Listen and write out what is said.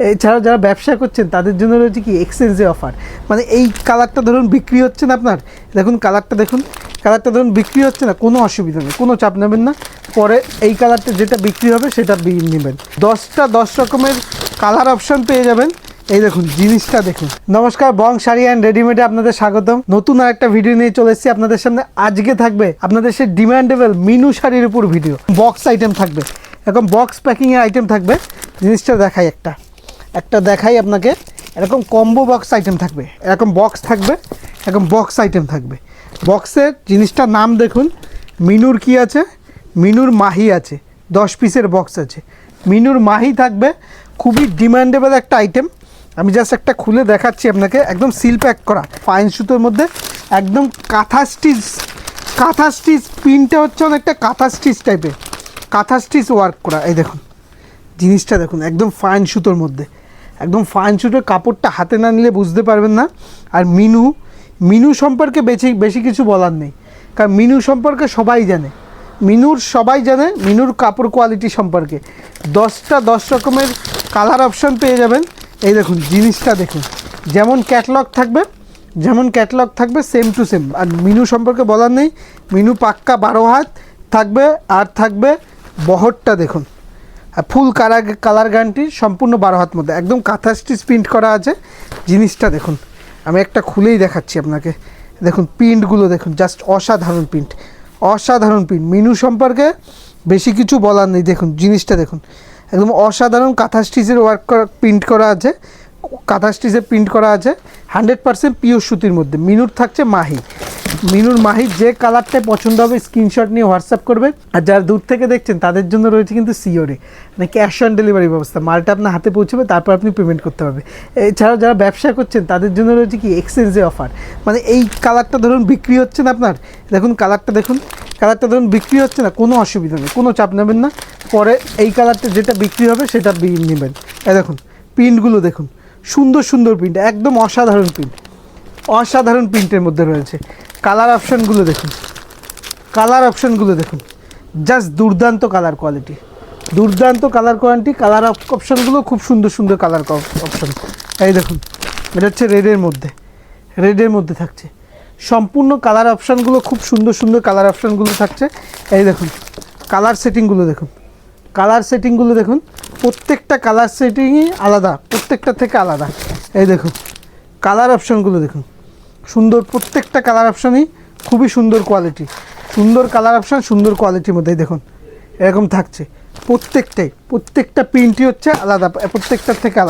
এছাড়াও যারা ব্যবসা করছেন তাদের জন্য রয়েছে কি এক্সচেঞ্জে অফার। মানে এই কালারটা ধরুন বিক্রি হচ্ছে না আপনার, দেখুন কালারটা দেখুন, কালারটা ধরুন বিক্রি হচ্ছে না, কোনো অসুবিধা নেই, কোনো চাপ নেবেন না। পরে এই কালারটা যেটা বিক্রি হবে সেটা নেবেন। 10 রকমের কালার অপশান পেয়ে যাবেন। এই দেখুন জিনিসটা দেখুন। নমস্কার, বং শাড়ি অ্যান্ড রেডিমেডে আপনাদের স্বাগতম। নতুন আর একটা ভিডিও নিয়ে চলে এসেছি আপনাদের সামনে। আজকে থাকবে আপনাদের সেই ডিমান্ডেবল মিনু শাড়ির উপর ভিডিও। বক্স আইটেম থাকবে, এরকম বক্স প্যাকিংয়ের আইটেম থাকবে। জিনিসটা দেখাই, একটা দেখাই আপনাকে। এরকম কম্বো বক্স আইটেম থাকবে, এরকম বক্স থাকবে, এরকম বক্স আইটেম থাকবে। বক্সের জিনিসটার নাম দেখুন, মিনুর কি আছে, মিনুর মাহি আছে, 10 পিসের বক্স আছে। মিনুর মাহি থাকবে, খুবই ডিমান্ডেবল একটা আইটেম। আমি জাস্ট একটা খুলে দেখাচ্ছি আপনাকে। একদম সিল প্যাক করা ফাইন সুতোর মধ্যে, একদম কাঁথা স্টিচ প্রিন্টটা হচ্ছে অনেকটা কাঁথা স্টিচ টাইপের, কাঁথা স্টিচ ওয়ার্ক করা। এই দেখুন জিনিসটা দেখুন, একদম ফাইন সুতোর মধ্যে, একদম ফাইন সুতোর। কাপড়টা হাতে না নিলে বুঝতে পারবেন না। আর মিনু সম্পর্কে বেশি কিছু বলার নেই, কারণ মিনু সম্পর্কে সবাই জানে, মিনুর কাপড় কোয়ালিটি সম্পর্কে। 10 রকমের কালার অপশান পেয়ে যাবেন। এই দেখুন জিনিসটা দেখুন, যেমন ক্যাটলগ থাকবে সেম টু সেম। আর মিনু সম্পর্কে বলার নেই, মিনু পাক্কা 12 হাত থাকবে। আর থাকবে বহরটা দেখুন, ফুল কালার গ্যারান্টি, সম্পূর্ণ 12 হাত মধ্যে, একদম কাঁথা স্টিচ প্রিন্ট করা আছে। জিনিসটা দেখুন, আমি একটা খুলেই দেখাচ্ছি আপনাকে। দেখুন প্রিন্টগুলো দেখুন, জাস্ট অসাধারণ প্রিন্ট। মিনু সম্পর্কে বেশি কিছু বলার নেই। দেখুন জিনিসটা দেখুন, একদম অসাধারণ কাঁথা স্টিচের প্রিন্ট করা আছে, 100% পিওর সুতির মধ্যে। মিনুর থাকছে মিনুর মাহি। যে কালারটাই পছন্দ হবে স্ক্রিনশট নিয়ে হোয়াটসঅ্যাপ করবেন। আর যারা দূর থেকে দেখছেন তাদের জন্য রয়েছে কিন্তু সিওরে, মানে ক্যাশ অন ডেলিভারি ব্যবস্থা। মালটা আপনার হাতে পৌঁছবে, তারপর আপনি পেমেন্ট করতে হবে। এছাড়াও যারা ব্যবসা করছেন তাদের জন্য রয়েছে কি এক্সচেঞ্জে অফার। মানে এই কালারটা ধরুন বিক্রি হচ্ছে না আপনার, দেখুন কালারটা ধরুন বিক্রি হচ্ছে না, কোনো অসুবিধা নেই, কোনো চাপ নেবেন না। পরে এই কালারটা যেটা বিক্রি হবে সেটা নেবেন। এই দেখুন প্রিন্টগুলো দেখুন, সুন্দর প্রিন্ট, একদম অসাধারণ প্রিন্টের মধ্যে রয়েছে। কালার অপশানগুলো দেখুন, জাস্ট দুর্দান্ত কালার কোয়ালিটি। কালার অপশানগুলো খুব সুন্দর কালার অপশান। এই দেখুন এটা হচ্ছে রেডের মধ্যে থাকছে। সম্পূর্ণ কালার অপশানগুলো খুব সুন্দর কালার অপশানগুলো থাকছে। এই দেখুন কালার সেটিংগুলো দেখুন, প্রত্যেকটা কালার সেটিংই আলাদা, প্রত্যেকটা থেকে আলাদা। এই দেখুন কালার অপশানগুলো দেখুন, সুন্দর, প্রত্যেকটা কালার অপশানই খুবই সুন্দর কোয়ালিটি, সুন্দর কালার অপশান, সুন্দর কোয়ালিটির মধ্যে। দেখুন এরকম থাকছে প্রত্যেকটা প্রিন্টই হচ্ছে আলাদা, প্রত্যেকটার থেকে আলাদা।